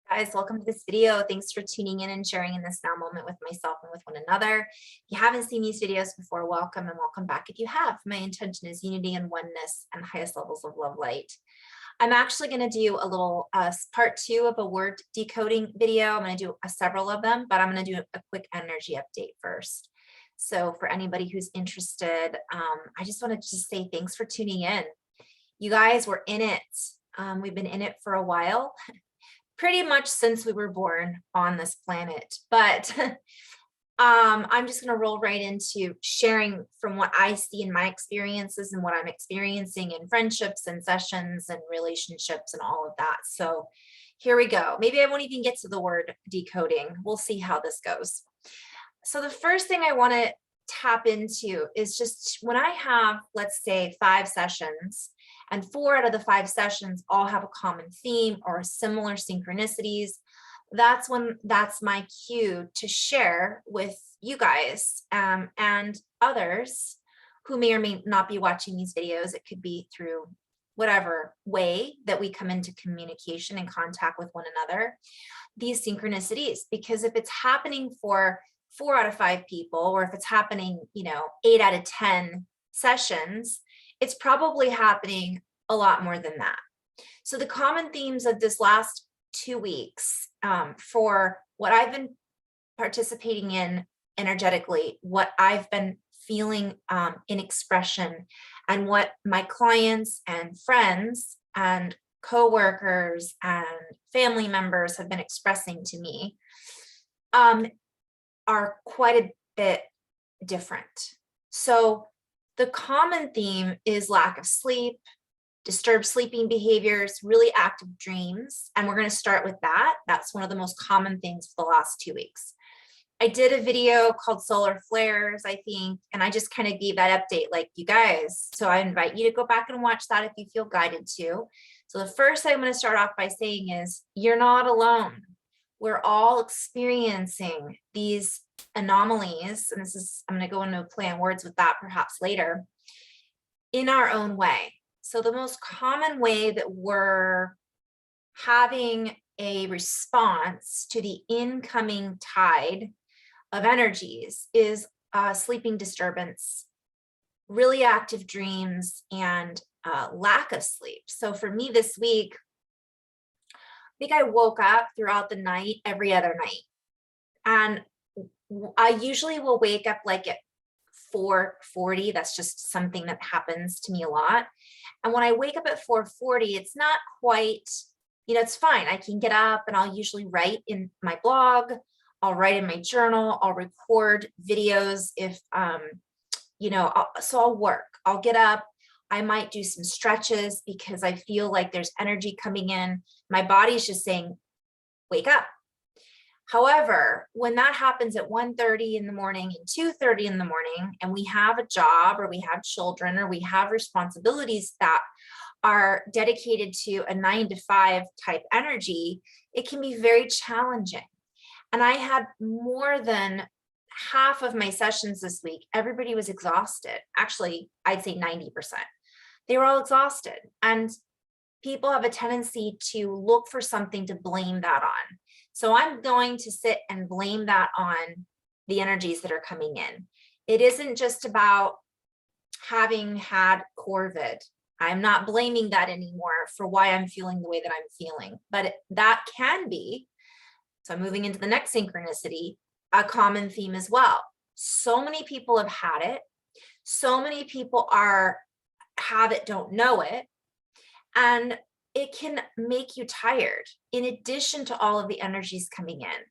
Guys, welcome to this video. Thanks for tuning in and sharing in this now moment with myself and with one another. If you haven't seen these videos before, welcome and welcome back. If you have, my intention is unity and oneness and highest levels of love light. I'm actually going to do a little part 2 of a word decoding video. I'm going to do several of them, but I'm going to do a quick energy update first. So for anybody who's interested, I just want to say thanks for tuning in. You guys, we're in it. We've been in it for a while. Pretty much since we were born on this planet, but I'm just going to roll right into sharing from what I see in my experiences and what I'm experiencing in friendships and sessions and relationships and all of that. So here we go. Maybe I won't even get to the word decoding. We'll see how this goes. So the first thing I want to tap into is just when I have, let's say, 5 sessions, and 4 out of the 5 sessions all have a common theme or similar synchronicities, that's my cue to share with you guys and others who may or may not be watching these videos. It could be through whatever way that we come into communication and contact with one another, these synchronicities, because if it's happening for 4 out of 5 people, or if it's happening, 8 out of 10 sessions, it's probably happening a lot more than that. So the common themes of this last 2 weeks for what I've been participating in energetically, what I've been feeling in expression, and what my clients and friends and coworkers and family members have been expressing to me are quite a bit different. So the common theme is lack of sleep, disturbed sleeping behaviors, really active dreams. And we're going to start with that. That's one of the most common things for the last 2 weeks. I did a video called Solar Flares, I think, and I just kind of gave that update like you guys. So I invite you to go back and watch that if you feel guided to. So the first thing I'm going to start off by saying is you're not alone. We're all experiencing these anomalies, and I'm going to go into a play on words with that perhaps later, in our own way. So the most common way that we're having a response to the incoming tide of energies is sleeping disturbance, really active dreams, and lack of sleep. So for me this week, I think I woke up throughout the night every other night. And I usually will wake up like at 4:40. That's just something that happens to me a lot. And when I wake up at 4:40, it's not quite, it's fine. I can get up and I'll usually write in my blog. I'll write in my journal. I'll record videos if, so I'll work. I'll get up. I might do some stretches because I feel like there's energy coming in. My body's just saying, wake up. However, when that happens at 1:30 in the morning and 2:30 in the morning, and we have a job or we have children or we have responsibilities that are dedicated to a 9 to 5 type energy, it can be very challenging. And I had more than half of my sessions this week, everybody was exhausted. Actually, I'd say 90%. They were all exhausted. And people have a tendency to look for something to blame that on. So I'm going to sit and blame that on the energies that are coming in. It isn't just about having had COVID. I'm not blaming that anymore for why I'm feeling the way that I'm feeling, but that can be, so I'm moving into the next synchronicity, a common theme as well. So many people have had it. So many people have it, don't know it. And it can make you tired. In addition to all of the energies coming in,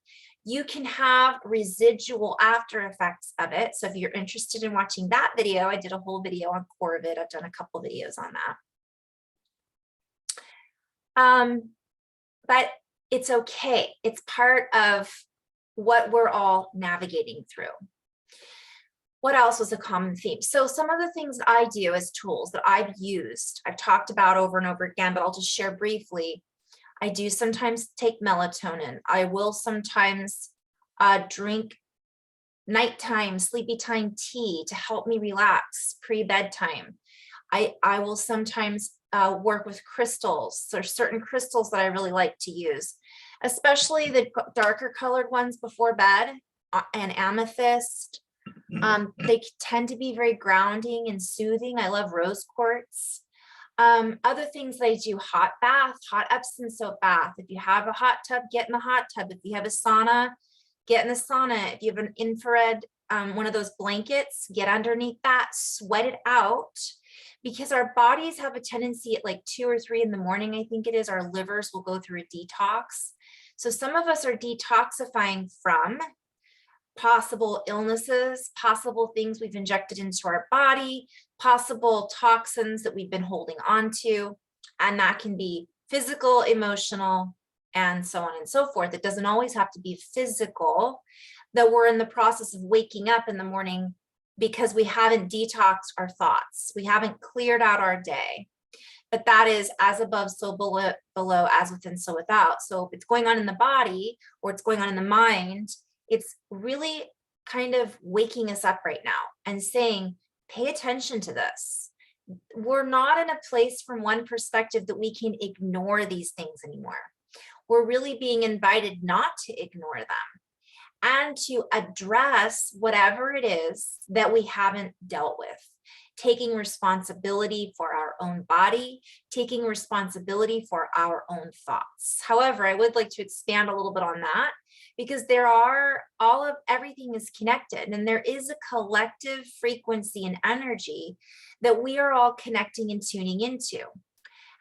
you can have residual after effects of it. So if you're interested in watching that video, I did a whole video on core of it. I've done a couple videos on that. But it's okay. It's part of what we're all navigating through. What else was a common theme? So some of the things that I do as tools that I've used, I've talked about over and over again, but I'll just share briefly. I do sometimes take melatonin. I will sometimes drink nighttime, sleepy time tea to help me relax pre-bedtime. I will sometimes work with crystals. There's certain crystals that I really like to use, especially the darker colored ones before bed, and amethyst. They tend to be very grounding and soothing. I love rose quartz. Other things that I do, hot bath, hot Epsom salt bath. If you have a hot tub, get in the hot tub. If you have a sauna, get in the sauna. If you have an infrared, one of those blankets, get underneath that, sweat it out, because our bodies have a tendency at like 2 or 3 in the morning, I think it is, our livers will go through a detox. So some of us are detoxifying from possible illnesses, possible things we've injected into our body, possible toxins that we've been holding on to, and that can be physical, emotional, and so on and so forth. It doesn't always have to be physical, that we're in the process of waking up in the morning because we haven't detoxed our thoughts. We haven't cleared out our day. But that is as above, so below, as within, so without. So if it's going on in the body or it's going on in the mind, it's really kind of waking us up right now and saying, pay attention to this. We're not in a place from one perspective that we can ignore these things anymore. We're really being invited not to ignore them and to address whatever it is that we haven't dealt with. Taking responsibility for our own body, taking responsibility for our own thoughts. However, I would like to expand a little bit on that, because everything is connected, and there is a collective frequency and energy that we are all connecting and tuning into.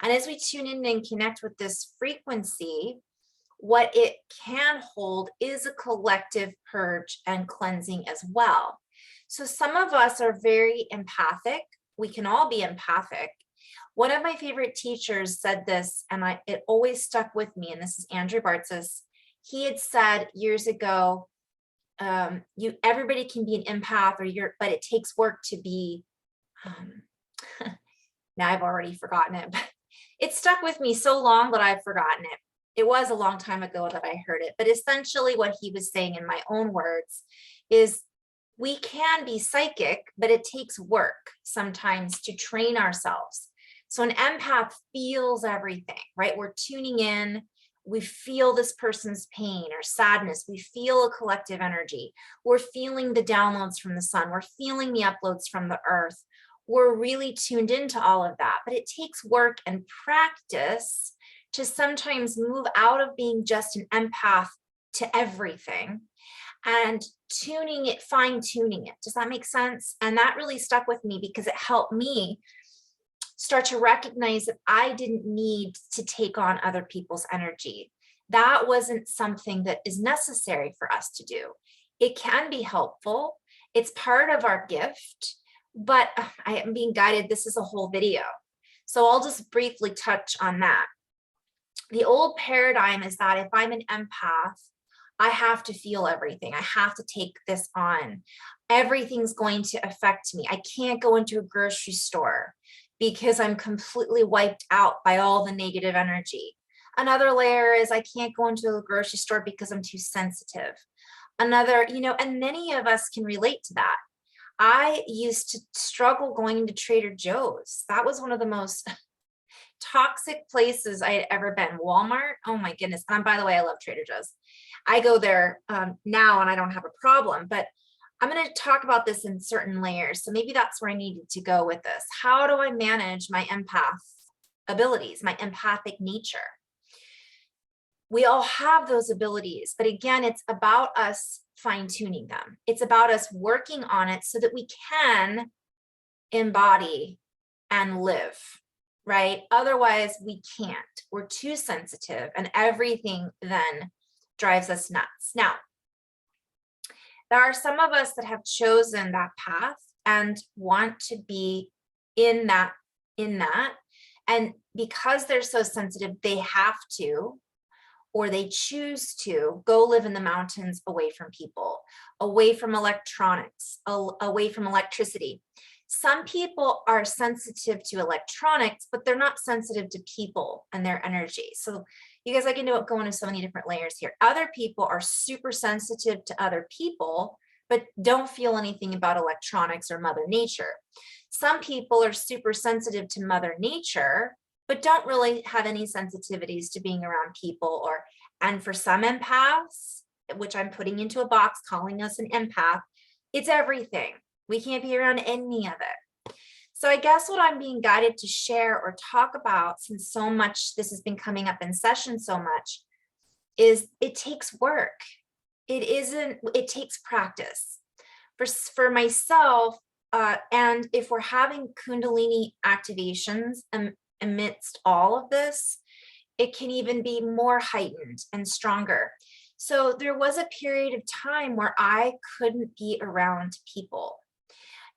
And as we tune in and connect with this frequency, what it can hold is a collective purge and cleansing as well. So some of us are very empathic. We can all be empathic. One of my favorite teachers said this, and it always stuck with me, and this is Andrew Bartzis. He had said years ago, everybody can be an empath, but it takes work to be, now I've already forgotten it, but it stuck with me so long that I've forgotten it. It was a long time ago that I heard it, but essentially what he was saying in my own words is, we can be psychic, but it takes work sometimes to train ourselves. So an empath feels everything, right? We're tuning in. We feel this person's pain or sadness. We feel a collective energy. We're feeling the downloads from the sun. We're feeling the uploads from the earth. We're really tuned into all of that, but it takes work and practice to sometimes move out of being just an empath to everything and fine-tuning it. Does that make sense? And that really stuck with me because it helped me start to recognize that I didn't need to take on other people's energy. That wasn't something that is necessary for us to do. It can be helpful. It's part of our gift, but I am being guided. This is a whole video. So I'll just briefly touch on that. The old paradigm is that if I'm an empath, I have to feel everything. I have to take this on. Everything's going to affect me. I can't go into a grocery store because I'm completely wiped out by all the negative energy. Another layer is I can't go into a grocery store because I'm too sensitive. Another, and many of us can relate to that. I used to struggle going into Trader Joe's. That was one of the most toxic places I had ever been. Walmart, oh my goodness. And by the way, I love Trader Joe's. I go there now and I don't have a problem, but I'm going to talk about this in certain layers. So maybe that's where I needed to go with this. How do I manage my empath abilities, my empathic nature? We all have those abilities, but again, it's about us fine-tuning them. It's about us working on it so that we can embody and live, right? Otherwise, we can't. We're too sensitive, and everything then drives us nuts. Now, there are some of us that have chosen that path and want to be in that. And because they're so sensitive, they have to, or they choose to go live in the mountains away from people, away from electronics, away from electricity. Some people are sensitive to electronics, but they're not sensitive to people and their energy. So you guys, I can go into so many different layers here. Other people are super sensitive to other people, but don't feel anything about electronics or Mother Nature. Some people are super sensitive to Mother Nature, but don't really have any sensitivities to being around people. And for some empaths, which I'm putting into a box, calling us an empath, it's everything. We can't be around any of it. So I guess what I'm being guided to share or talk about, since so much this has been coming up in session so much, is it takes work. It takes practice. For myself, and if we're having Kundalini activations amidst all of this, it can even be more heightened and stronger. So there was a period of time where I couldn't be around people,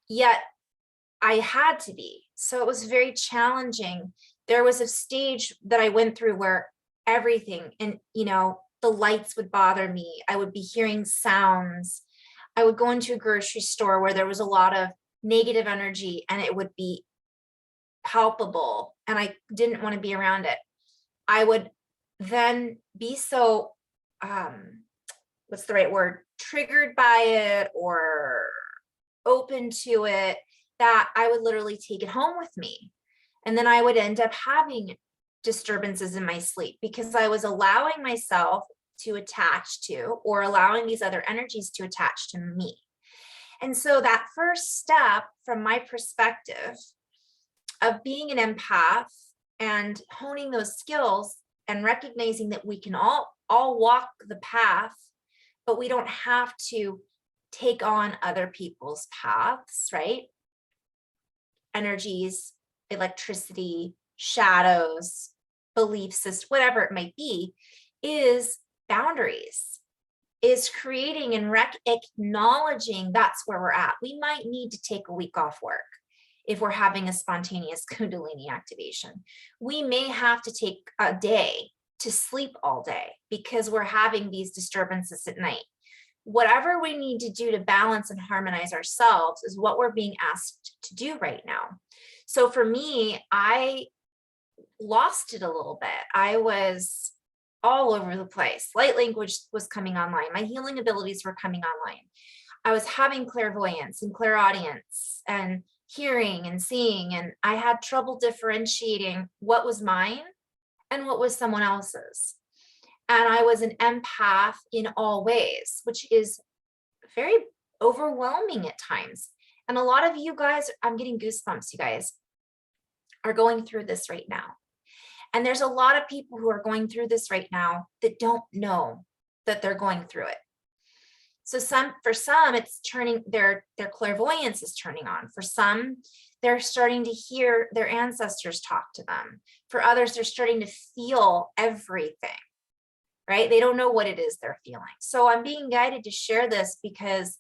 yet I had to be. So it was very challenging. There was a stage that I went through where everything, and the lights would bother me. I would be hearing sounds. I would go into a grocery store where there was a lot of negative energy and it would be palpable and I didn't want to be around it. I would then be so, what's the right word, triggered by it or open to it, that I would literally take it home with me. And then I would end up having disturbances in my sleep because I was allowing myself to attach to, or allowing these other energies to attach to me. And so that first step, from my perspective, of being an empath and honing those skills and recognizing that we can all walk the path, but we don't have to take on other people's paths, right? Energies, electricity, shadows, belief system, whatever it might be, is boundaries, is creating and acknowledging that's where we're at. We might need to take a week off work if we're having a spontaneous Kundalini activation. We may have to take a day to sleep all day because we're having these disturbances at night. Whatever we need to do to balance and harmonize ourselves is what we're being asked to do right now. So for me, I lost it a little bit. I was all over the place. Light language was coming online. My healing abilities were coming online. I was having clairvoyance and clairaudience and hearing and seeing, and I had trouble differentiating what was mine and what was someone else's. And I was an empath in all ways, which is very overwhelming at times. And a lot of you guys, I'm getting goosebumps, you guys, are going through this right now. And there's a lot of people who are going through this right now that don't know that they're going through it. So for some, it's turning, their clairvoyance is turning on. For some, they're starting to hear their ancestors talk to them. For others, they're starting to feel everything, right? They don't know what it is they're feeling. So I'm being guided to share this because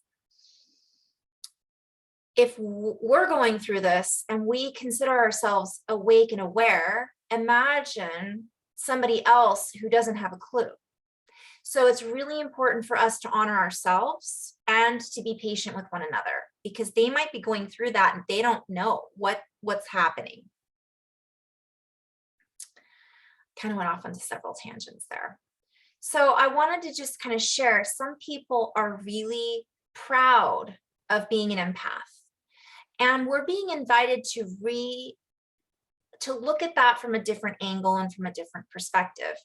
if we're going through this and we consider ourselves awake and aware, imagine somebody else who doesn't have a clue. So it's really important for us to honor ourselves and to be patient with one another because they might be going through that and they don't know what's happening. Kind of went off onto several tangents there. So I wanted to just kind of share, some people are really proud of being an empath. And we're being invited to look at that from a different angle and from a different perspective.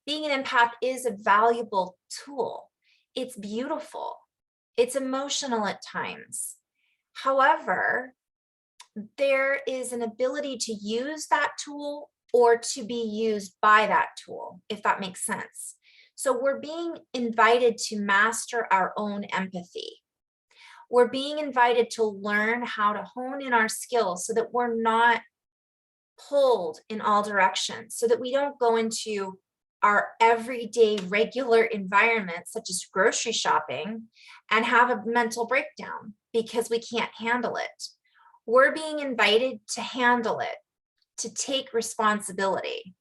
Being an empath is a valuable tool. It's beautiful. It's emotional at times. However, there is an ability to use that tool or to be used by that tool, if that makes sense. So we're being invited to master our own empathy. We're being invited to learn how to hone in our skills so that we're not pulled in all directions, so that we don't go into our everyday regular environment, such as grocery shopping, and have a mental breakdown because we can't handle it. We're being invited to handle it, to take responsibility.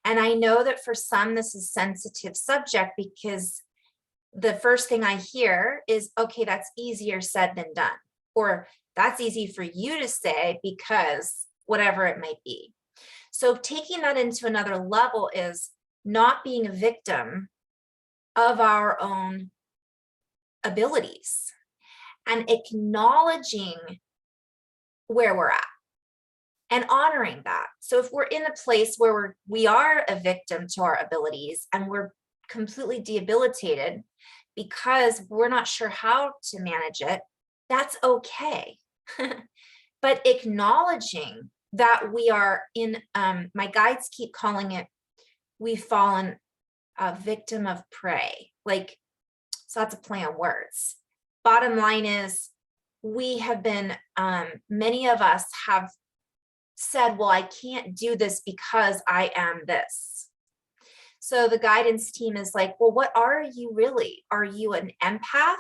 And I know that for some, this is a sensitive subject because the first thing I hear is, okay, that's easier said than done, or that's easy for you to say because whatever it might be. So taking that into another level is not being a victim of our own abilities and acknowledging where we're at and honoring that. So if we're in a place where we are a victim to our abilities and we're completely debilitated because we're not sure how to manage it, that's okay. But acknowledging that we are in, my guides keep calling it, we've fallen a victim of prey. Like, so that's a play on words. Bottom line is, we have been, many of us have said, well, I can't do this because I am this. So the guidance team is like, well, what are you really? Are you an empath?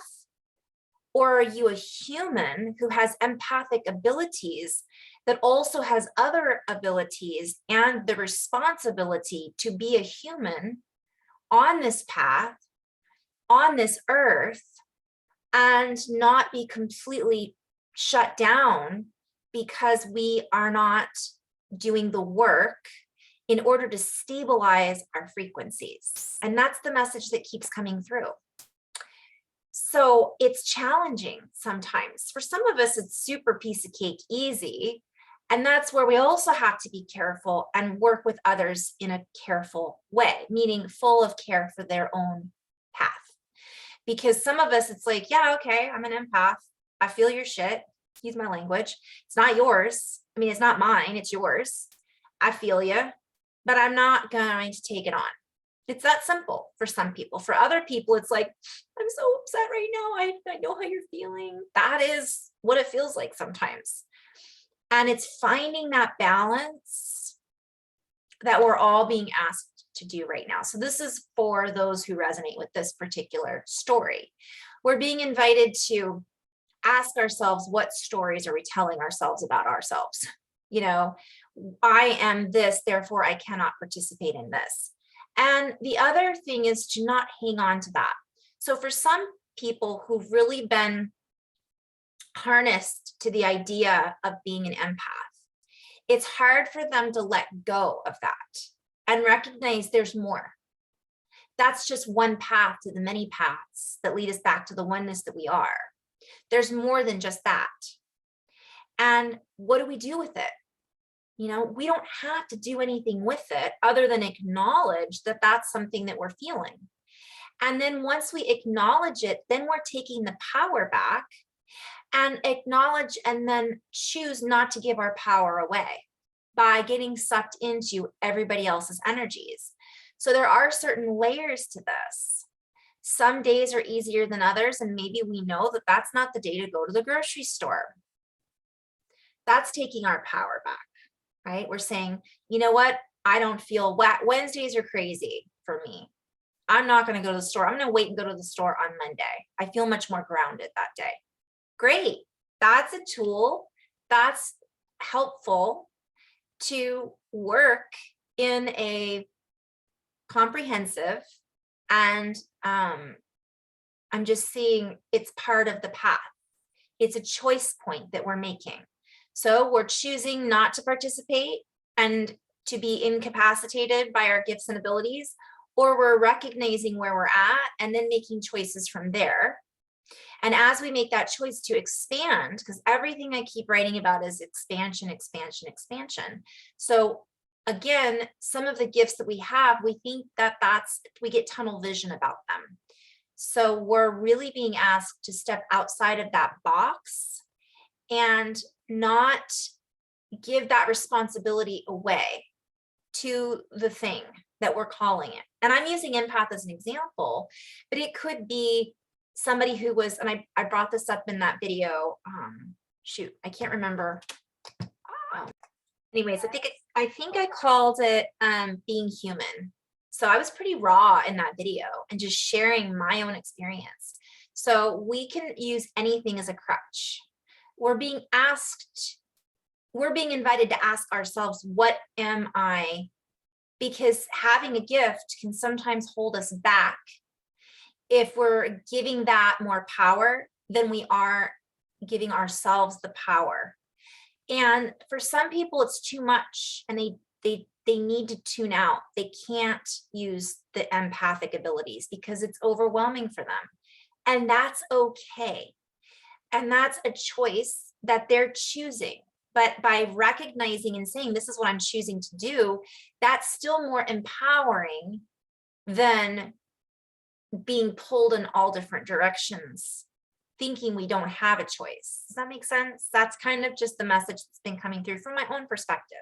Or are you a human who has empathic abilities that also has other abilities and the responsibility to be a human on this path, on this earth, and not be completely shut down because we are not doing the work in order to stabilize our frequencies? And that's the message that keeps coming through. So it's challenging sometimes. For some of us, it's super piece of cake easy. And that's where we also have to be careful and work with others in a careful way, meaning full of care for their own path. Because some of us, it's like, yeah, okay, I'm an empath. I feel your shit. Excuse my language. It's not yours. I mean, it's not mine. It's yours. I feel you, but I'm not going to take it on. It's that simple for some people. For other people, it's like, I'm so upset right now. I know how you're feeling. That is what it feels like sometimes. And it's finding that balance that we're all being asked to do right now. So this is for those who resonate with this particular story. We're being invited to ask ourselves, what stories are we telling ourselves about ourselves? You know, I am this, therefore I cannot participate in this. And the other thing is to not hang on to that. So for some people who've really been harnessed to the idea of being an empath, it's hard for them to let go of that and recognize there's more. That's just one path to the many paths that lead us back to the oneness that we are. There's more than just that. And what do we do with it? You know, we don't have to do anything with it other than acknowledge that that's something that we're feeling. And then once we acknowledge it, then we're taking the power back and acknowledge and then choose not to give our power away by getting sucked into everybody else's energies. So there are certain layers to this. Some days are easier than others, and maybe we know that that's not the day to go to the grocery store. That's taking our power back. Right? We're saying, you know what? I don't feel Wednesdays are crazy for me. I'm not going to go to the store. I'm going to wait and go to the store on Monday. I feel much more grounded that day. Great. That's a tool that's helpful to work in a comprehensive, and I'm just seeing it's part of the path. It's a choice point that we're making. So we're choosing not to participate and to be incapacitated by our gifts and abilities, or we're recognizing where we're at and then making choices from there. And as we make that choice to expand, because everything I keep writing about is expansion, expansion, expansion. So again, some of the gifts that we have, we think that we get tunnel vision about them. So we're really being asked to step outside of that box and not give that responsibility away to the thing that we're calling it. And I'm using empath as an example, but it could be somebody who was, and I brought this up in that video. Shoot, I can't remember. Anyways, I think I called it being human. So I was pretty raw in that video and just sharing my own experience. So we can use anything as a crutch. We're being invited to ask ourselves, what am I? Because having a gift can sometimes hold us back if we're giving that more power than we are giving ourselves the power. And for some people, it's too much and they need to tune out. They can't use the empathic abilities because it's overwhelming for them. And that's okay. And that's a choice that they're choosing. But by recognizing and saying, this is what I'm choosing to do, that's still more empowering than being pulled in all different directions, thinking we don't have a choice. Does that make sense? That's kind of just the message that's been coming through from my own perspective.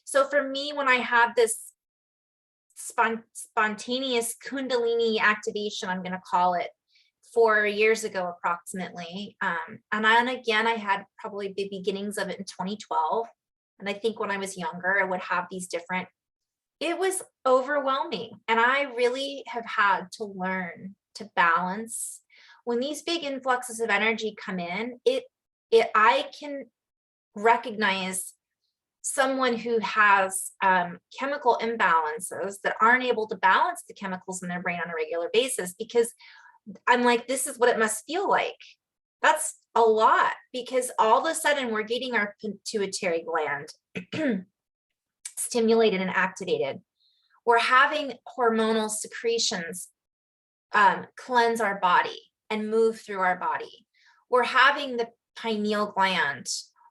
So for me, when I have this spontaneous Kundalini activation, I'm going to call it, 4 years ago approximately, and again I had probably the beginnings of it in 2012, and I think when I was younger I would have these different, it was overwhelming, and I really have had to learn to balance when these big influxes of energy come in. I can recognize someone who has chemical imbalances that aren't able to balance the chemicals in their brain on a regular basis, because I'm like, this is what it must feel like. That's a lot, because all of a sudden we're getting our pituitary gland stimulated and activated. We're having hormonal secretions cleanse our body and move through our body. We're having the pineal gland.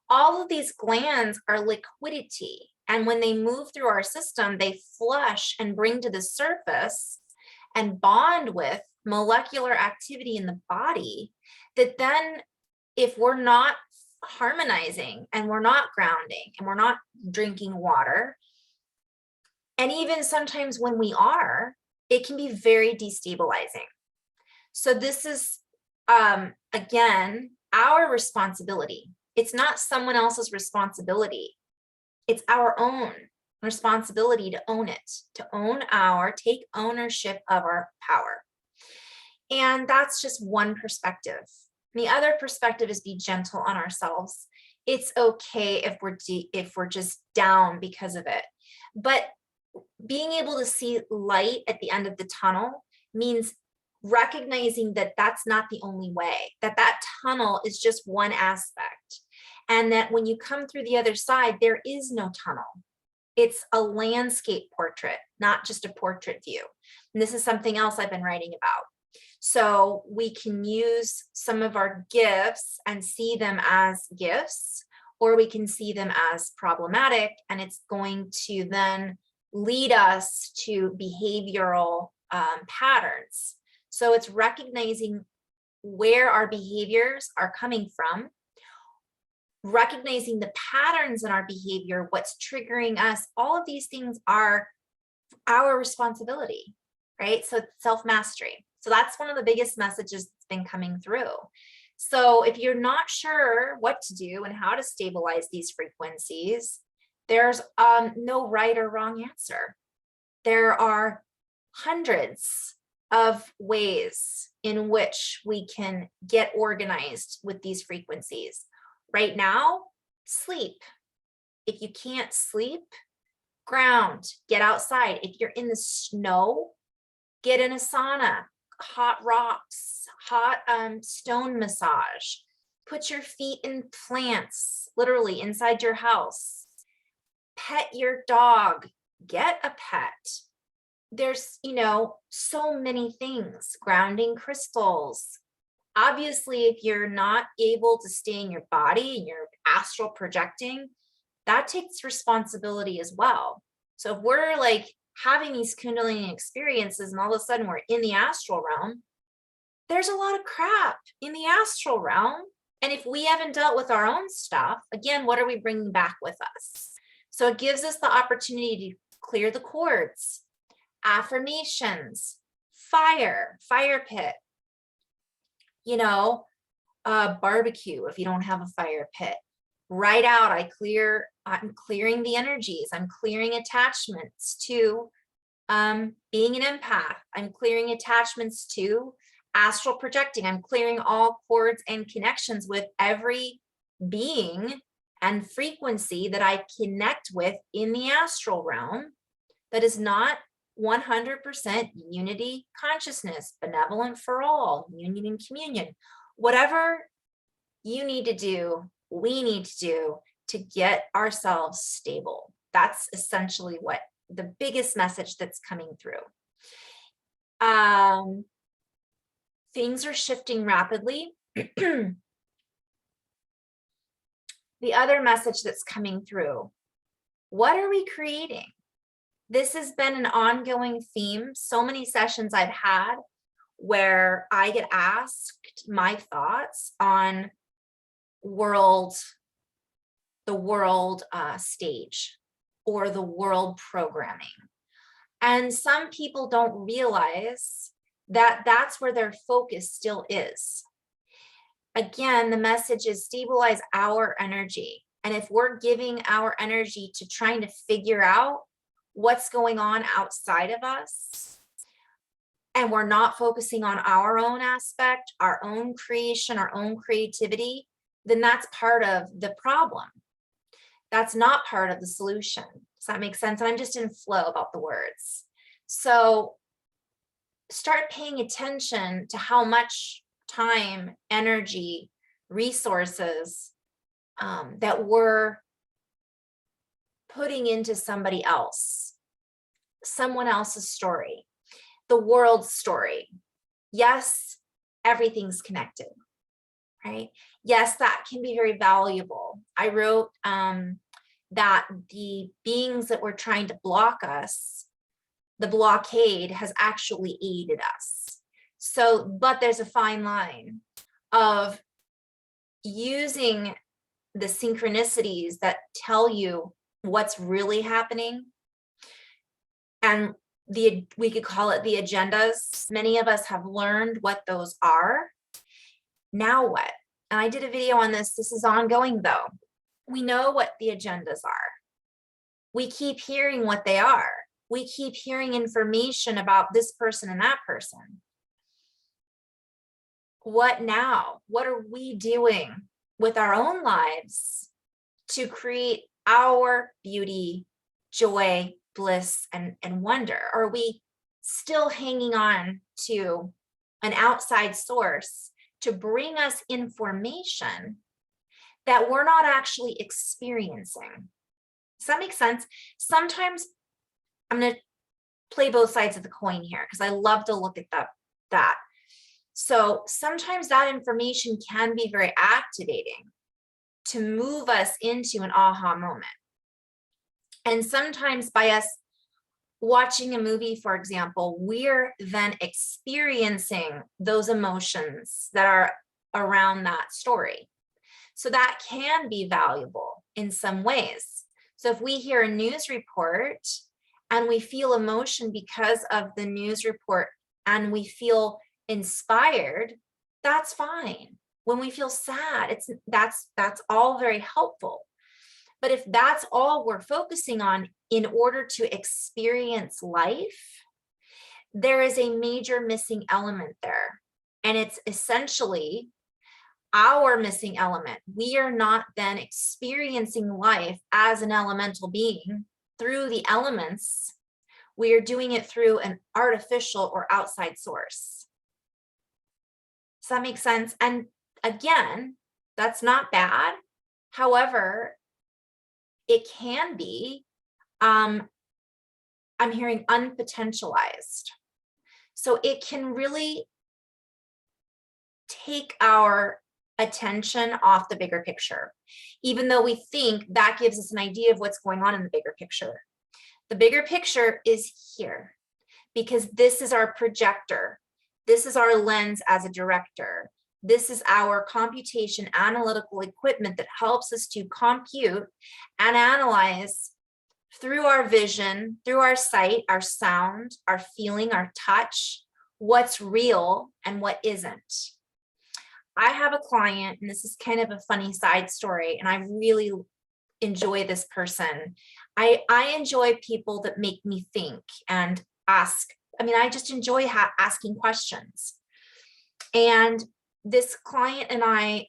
All of these glands are liquidity. And when they move through our system, they flush and bring to the surface and bond with molecular activity in the body, that then if we're not harmonizing and we're not grounding and we're not drinking water, and even sometimes when we are, it can be very destabilizing. So this is, again, our responsibility. It's not someone else's responsibility. It's our own responsibility to own it, to take ownership of our power. And that's just one perspective. The other perspective is be gentle on ourselves. It's okay if we're just down because of it. But being able to see light at the end of the tunnel means recognizing that that's not the only way, that tunnel is just one aspect. And that when you come through the other side, there is no tunnel. It's a landscape portrait, not just a portrait view. And this is something else I've been writing about. So we can use some of our gifts and see them as gifts, or we can see them as problematic, and it's going to then lead us to behavioral patterns. So it's recognizing where our behaviors are coming from, recognizing the patterns in our behavior, what's triggering us. All of these things are our responsibility, right? So it's self-mastery. So that's one of the biggest messages that's been coming through. So if you're not sure what to do and how to stabilize these frequencies, there's no right or wrong answer. There are hundreds of ways in which we can get organized with these frequencies. Right now, sleep. If you can't sleep, ground, get outside. If you're in the snow, get in a sauna, hot rocks, hot stone massage. Put your feet in plants, literally inside your house. Pet your dog, get a pet. There's, so many things, grounding crystals. Obviously, if you're not able to stay in your body and you're astral projecting, that takes responsibility as well. So if we're like having these Kundalini experiences and all of a sudden we're in the astral realm, there's a lot of crap in the astral realm. And if we haven't dealt with our own stuff, again, what are we bringing back with us? So it gives us the opportunity to clear the cords, affirmations, fire pit, barbecue if you don't have a fire pit. Write out, I'm clearing the energies. I'm clearing attachments to being an empath. I'm clearing attachments to astral projecting. I'm clearing all cords and connections with every being and frequency that I connect with in the astral realm that is not 100% unity consciousness, benevolent for all, union and communion. Whatever you need to do, we need to do to get ourselves stable. That's essentially what the biggest message that's coming through. Things are shifting rapidly. The other message that's coming through, what are we creating? This has been an ongoing theme. So many sessions I've had where I get asked my thoughts on the world stage or the world programming. And some people don't realize that that's where their focus still is. Again, the message is stabilize our energy. And if we're giving our energy to trying to figure out what's going on outside of us, and we're not focusing on our own aspect, our own creation, our own creativity, then that's part of the problem. That's not part of the solution. Does that make sense? And I'm just in flow about the words. So start paying attention to how much time, energy, resources that we're putting into somebody else, someone else's story, the world's story. Yes, everything's connected, right? Yes, that can be very valuable. I wrote that the beings that were trying to block us, the blockade has actually aided us. So, but there's a fine line of using the synchronicities that tell you what's really happening. And we could call it the agendas. Many of us have learned what those are. Now what? And I did a video on this. This is ongoing though. We know what the agendas are. We keep hearing what they are. We keep hearing information about this person and that person. What now? What are we doing with our own lives to create our beauty, joy, bliss, and wonder? Are we still hanging on to an outside source to bring us information that we're not actually experiencing? Does that make sense? Sometimes I'm going to play both sides of the coin here because I love to look at that. So sometimes that information can be very activating to move us into an aha moment. And sometimes by us watching a movie, for example, we're then experiencing those emotions that are around that story. So that can be valuable in some ways. So if we hear a news report and we feel emotion because of the news report and we feel inspired, that's fine. When we feel sad, that's all very helpful. But if that's all we're focusing on in order to experience life, there is a major missing element there. And it's essentially our missing element. We are not then experiencing life as an elemental being through the elements. We are doing it through an artificial or outside source. Does that make sense? And again, that's not bad. However, it can be, I'm hearing unpotentialized. So it can really take our attention off the bigger picture, even though we think that gives us an idea of what's going on in the bigger picture. The bigger picture is here because this is our projector. This is our lens as a director. This is our computation analytical equipment that helps us to compute and analyze through our vision, through our sight, our sound, our feeling, our touch, what's real and what isn't. I have a client, and this is kind of a funny side story, and I really enjoy this person. I enjoy people that make me think and ask. I mean, I just enjoy asking questions. And this client and I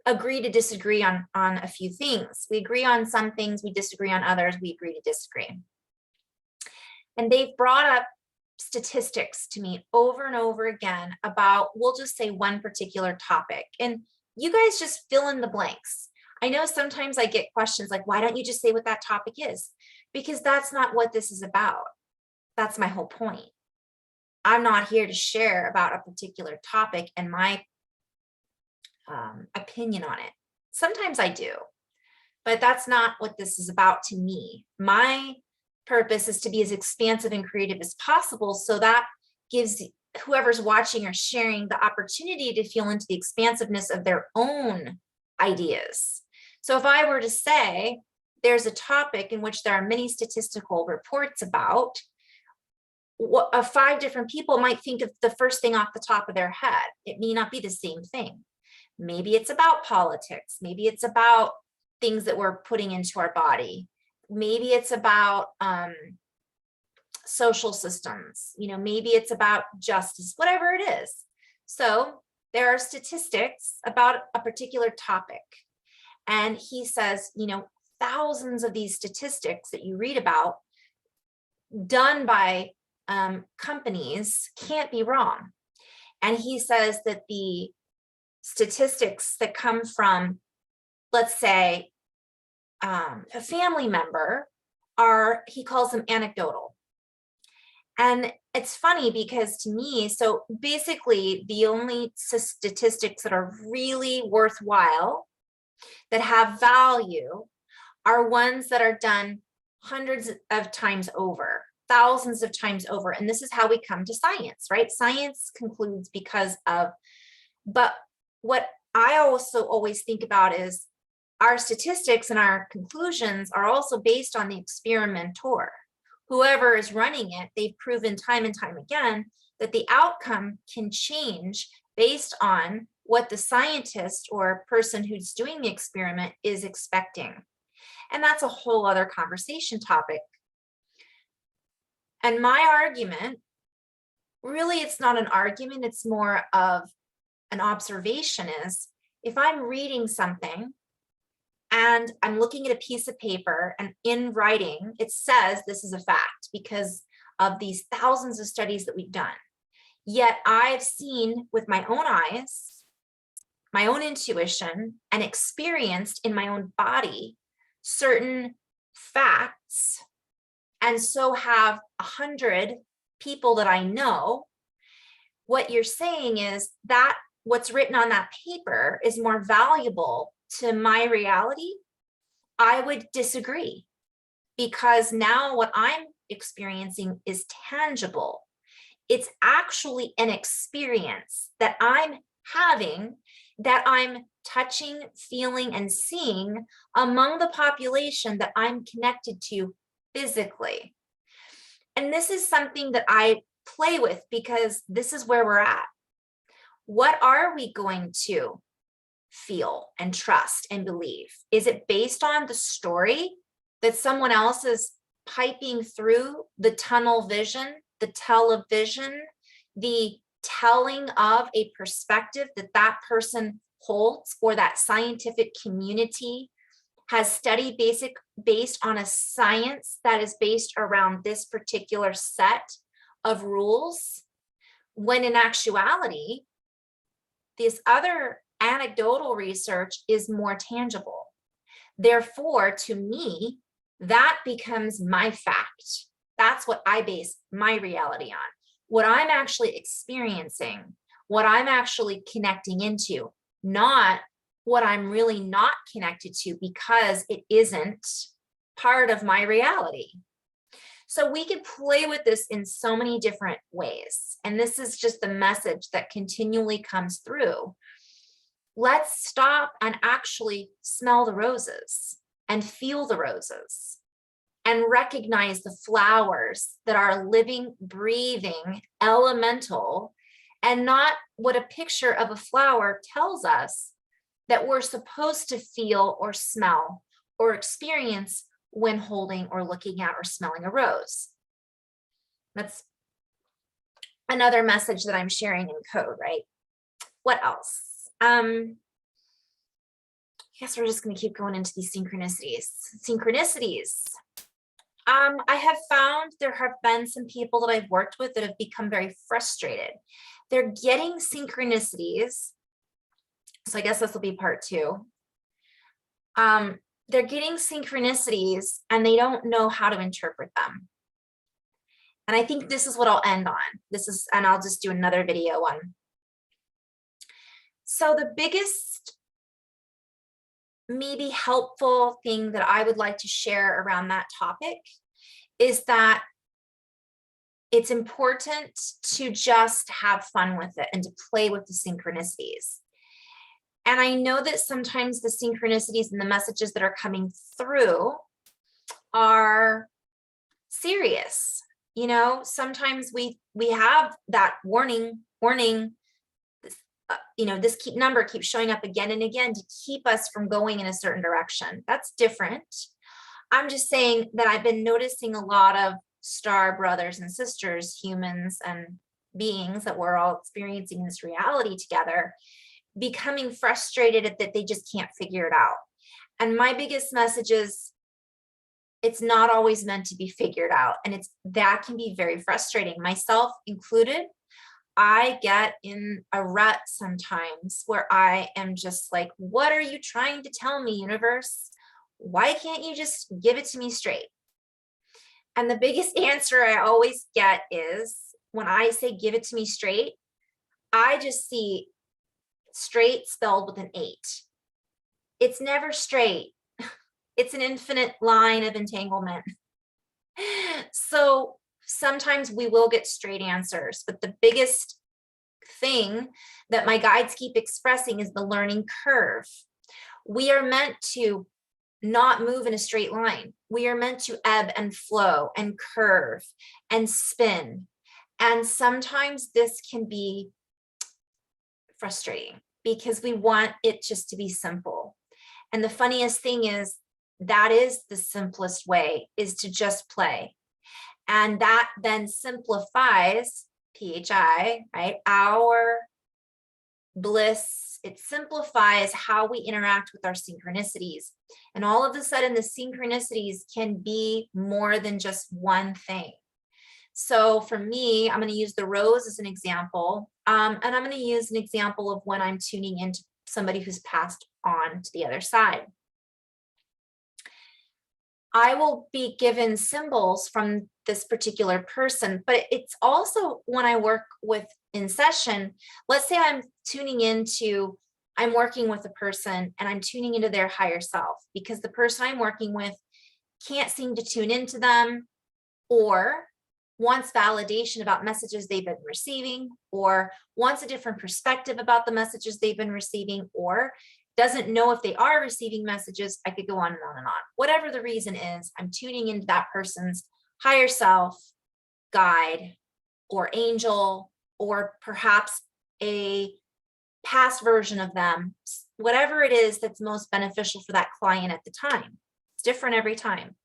agree to disagree on a few things. We agree on some things, we disagree on others, we agree to disagree. And they've brought up statistics to me over and over again about, we'll just say one particular topic. And you guys just fill in the blanks. I know sometimes I get questions like, why don't you just say what that topic is? Because that's not what this is about. That's my whole point. I'm not here to share about a particular topic and my opinion on it. Sometimes I do, but that's not what this is about to me. My purpose is to be as expansive and creative as possible, so that gives whoever's watching or sharing the opportunity to feel into the expansiveness of their own ideas. So if I were to say there's a topic in which there are many statistical reports about, what 5 different people might think of the first thing off the top of their head. It may not be the same thing. Maybe it's about politics. Maybe it's about things that we're putting into our body. Maybe it's about social systems. Maybe it's about justice, whatever it is. So there are statistics about a particular topic. And he says, thousands of these statistics that you read about done by companies can't be wrong. And he says that the statistics that come from, let's say, a family member he calls them anecdotal. And it's funny because to me, so basically the only statistics that are really worthwhile, that have value, are ones that are done hundreds of times over, thousands of times over. And this is how we come to science, right? Science concludes because of, but what I also always think about is our statistics and our conclusions are also based on the experimenter. Whoever is running it, they've proven time and time again that the outcome can change based on what the scientist or person who's doing the experiment is expecting. And that's a whole other conversation topic. And my argument, really, it's not an argument, it's more of an observation, is if I'm reading something and I'm looking at a piece of paper and in writing, it says this is a fact because of these thousands of studies that we've done. Yet I've seen with my own eyes, my own intuition, and experienced in my own body certain facts, and so have 100 people that I know. What you're saying is that what's written on that paper is more valuable to my reality. I would disagree, because now what I'm experiencing is tangible. It's actually an experience that I'm having, that I'm touching, feeling, and seeing among the population that I'm connected to physically. And this is something that I play with because this is where we're at. What are we going to feel and trust and believe? Is it based on the story that someone else is piping through, the tunnel vision, the television, the telling of a perspective that that person holds, or that scientific community has studied based on a science that is based around this particular set of rules, when in actuality, this other anecdotal research is more tangible. Therefore, to me, that becomes my fact. That's what I base my reality on. What I'm actually experiencing, what I'm actually connecting into, not what I'm really not connected to because it isn't part of my reality. So we can play with this in so many different ways. And this is just the message that continually comes through. Let's stop and actually smell the roses and feel the roses and recognize the flowers that are living, breathing, elemental, and not what a picture of a flower tells us that we're supposed to feel or smell or experience when holding or looking at or smelling a rose. That's another message that I'm sharing in code, right? What else? I guess we're just going to keep going into these synchronicities. Synchronicities. I have found there have been some people that I've worked with that have become very frustrated. They're getting synchronicities. So I guess this will be part 2. They're getting synchronicities and they don't know how to interpret them. And I think this is what I'll end on. And I'll just do another video on. So the biggest maybe helpful thing that I would like to share around that topic is that it's important to just have fun with it and to play with the synchronicities. And I know that sometimes the synchronicities and the messages that are coming through are serious. You know, sometimes we have that warning, this, this number keeps showing up again and again to keep us from going in a certain direction. That's different. I'm just saying that I've been noticing a lot of star brothers and sisters, humans and beings that we're all experiencing this reality together, becoming frustrated at that they just can't figure it out. And my biggest message is it's not always meant to be figured out. And that can be very frustrating, myself included. I get in a rut sometimes where I am just like, what are you trying to tell me, universe? Why can't you just give it to me straight? And the biggest answer I always get is when I say give it to me straight, I just see straight spelled with an 8. It's never straight. It's an infinite line of entanglement. So sometimes we will get straight answers, but the biggest thing that my guides keep expressing is the learning curve. We are meant to not move in a straight line. We are meant to ebb and flow and curve and spin. And sometimes this can be frustrating because we want it just to be simple. And the funniest thing is that is the simplest way, is to just play. And that then simplifies PHI, right? Our bliss. It simplifies how we interact with our synchronicities. And all of a sudden, the synchronicities can be more than just one thing. So for me, I'm going to use the rose as an example. And I'm going to use an example of when I'm tuning into somebody who's passed on to the other side. I will be given symbols from this particular person, but it's also when I work with in session, let's say I'm working with a person and I'm tuning into their higher self because the person I'm working with can't seem to tune into them, or wants validation about messages they've been receiving, or wants a different perspective about the messages they've been receiving, or doesn't know if they are receiving messages. I could go on and on and on. Whatever the reason is, I'm tuning into that person's higher self, guide, or angel, or perhaps a past version of them, whatever it is that's most beneficial for that client at the time. It's different every time.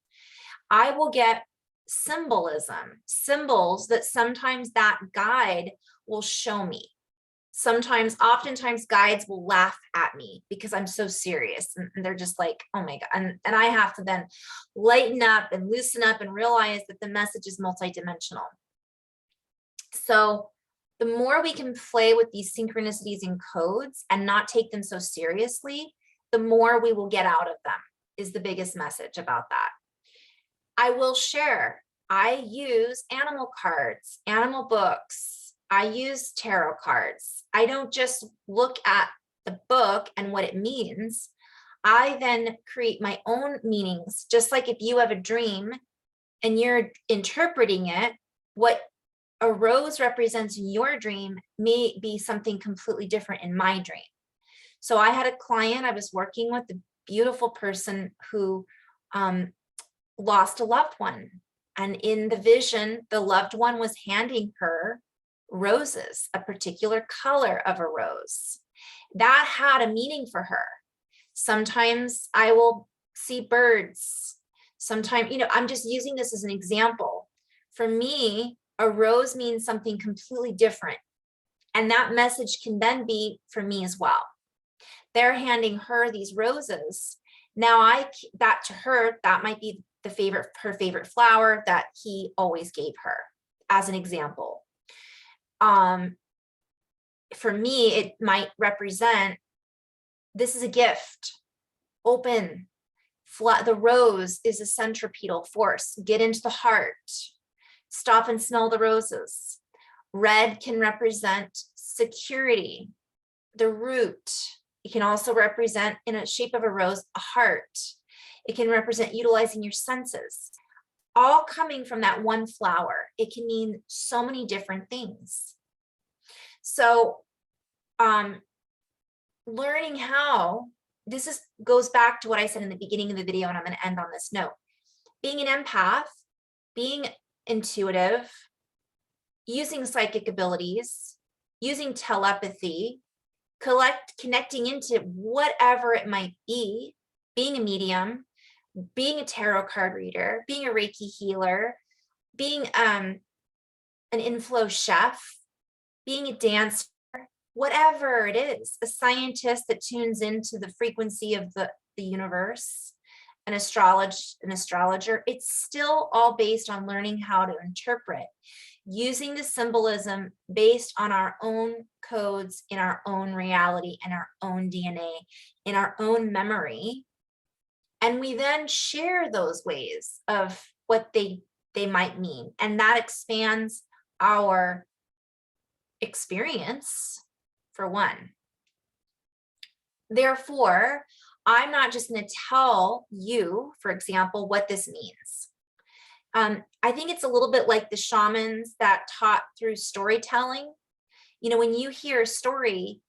I will get symbolism, symbols that sometimes that guide will show me. Oftentimes guides will laugh at me because I'm so serious and they're just like, oh my God. And I have to then lighten up and loosen up and realize that the message is multidimensional. So the more we can play with these synchronicities and codes and not take them so seriously, the more we will get out of them, is the biggest message about that. I will share, I use animal cards, animal books. I use tarot cards. I don't just look at the book and what it means. I then create my own meanings. Just like if you have a dream and you're interpreting it, what a rose represents in your dream may be something completely different in my dream. So I had a client I was working with, a beautiful person who lost a loved one. And in the vision, the loved one was handing her roses, a particular color of a rose. That had a meaning for her. Sometimes I will see birds. Sometimes, I'm just using this as an example. For me, a rose means something completely different. And that message can then be for me as well. They're handing her these roses. Now that to her, that might be her favorite flower that he always gave her, as an example. For me, it might represent, this is a gift, open, the rose is a centripetal force, get into the heart, stop and smell the roses. Red can represent security, the root, It can also represent, in a shape of a rose, a heart. It can represent utilizing your senses, all coming from that one flower. It can mean so many different things. So learning how, goes back to what I said in the beginning of the video, and I'm going to end on this note. Being an empath, being intuitive, using psychic abilities, using telepathy, connecting into whatever it might be, being a medium, being a tarot card reader, being a Reiki healer, being an inflow chef, being a dancer, whatever it is, a scientist that tunes into the frequency of the universe, an astrologer, it's still all based on learning how to interpret, using the symbolism based on our own codes in our own reality and our own DNA, in our own memory. And we then share those ways of what they might mean. And that expands our experience, for one. Therefore, I'm not just going to tell you, for example, what this means. I think it's a little bit like the shamans that taught through storytelling. You know, when you hear a story,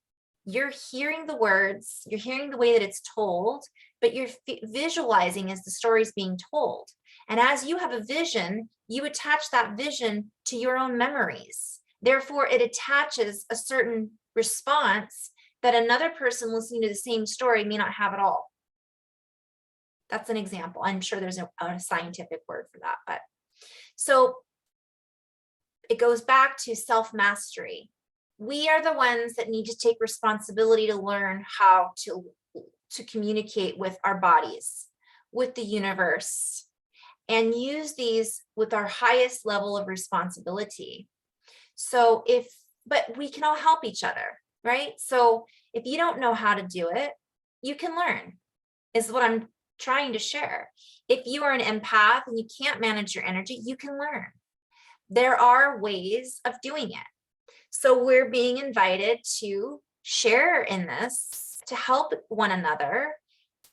you're hearing the words, you're hearing the way that it's told, but you're visualizing as the story's being told. And as you have a vision, you attach that vision to your own memories. Therefore, it attaches a certain response that another person listening to the same story may not have at all. That's an example. I'm sure there's a scientific word for that, but so it goes back to self-mastery. We are the ones that need to take responsibility to learn how to communicate with our bodies, with the universe, and use these with our highest level of responsibility. So but we can all help each other, right? So if you don't know how to do it, you can learn, is what I'm trying to share. If you are an empath and you can't manage your energy, you can learn. There are ways of doing it. So we're being invited to share in this, to help one another,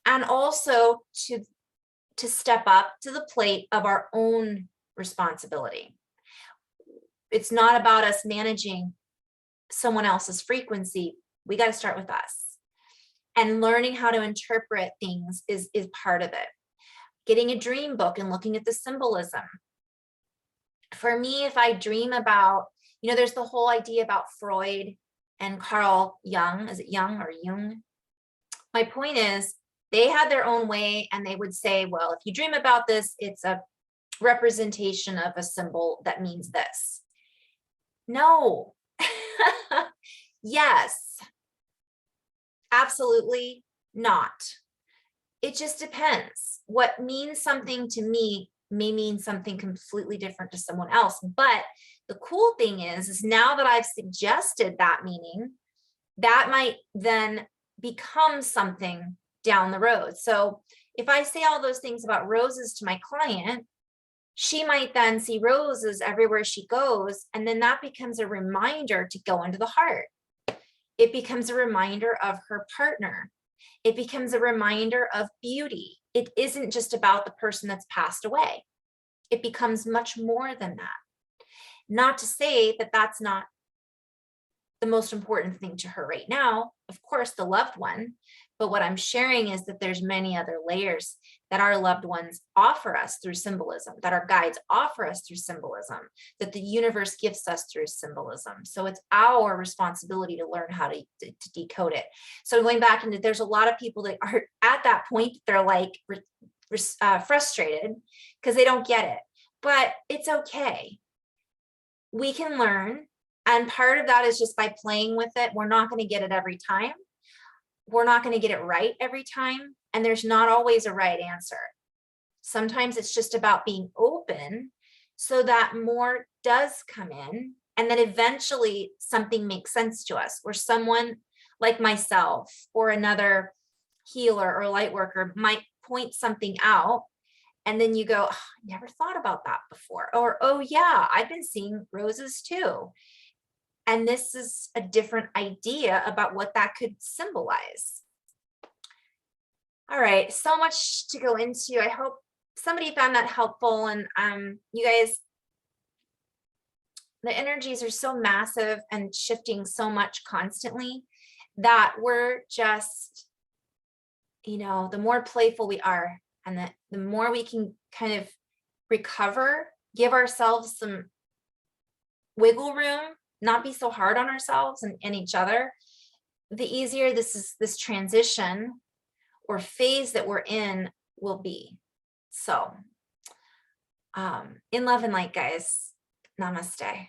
and also to step up to the plate of our own responsibility. It's not about us managing someone else's frequency. We got to start with us. And learning how to interpret things is part of it. Getting a dream book and looking at the symbolism. For me, if I dream about, there's the whole idea about Freud and Carl Jung. Is it Jung or Jung? My point is, they had their own way, and they would say, well, if you dream about this, it's a representation of a symbol that means this. No. Yes. Absolutely not. It just depends. What means something to me may mean something completely different to someone else. But the cool thing is now that I've suggested that meaning, that might then become something down the road. So if I say all those things about roses to my client, she might then see roses everywhere she goes. And then that becomes a reminder to go into the heart. It becomes a reminder of her partner. It becomes a reminder of beauty. It isn't just about the person that's passed away. It becomes much more than that. Not to say that that's not the most important thing to her right now, of course, the loved one. But what I'm sharing is that there's many other layers that our loved ones offer us through symbolism, that our guides offer us through symbolism, that the universe gives us through symbolism. So it's our responsibility to learn how to decode it. So going back into, there's a lot of people that are at that point, they're like frustrated because they don't get it, but it's okay. We can learn. And part of that is just by playing with it. We're not going to get it every time. We're not going to get it right every time. And there's not always a right answer. Sometimes it's just about being open so that more does come in. And then eventually something makes sense to us, where someone like myself or another healer or light worker might point something out. And then you go, oh, I never thought about that before. Or, oh yeah, I've been seeing roses too. And this is a different idea about what that could symbolize. All right, so much to go into. I hope somebody found that helpful. And you guys, the energies are so massive and shifting so much constantly that we're just, the more playful we are, and the more we can kind of recover, give ourselves some wiggle room, not be so hard on ourselves and each other, the easier this transition or phase that we're in will be. So in love and light, guys. Namaste.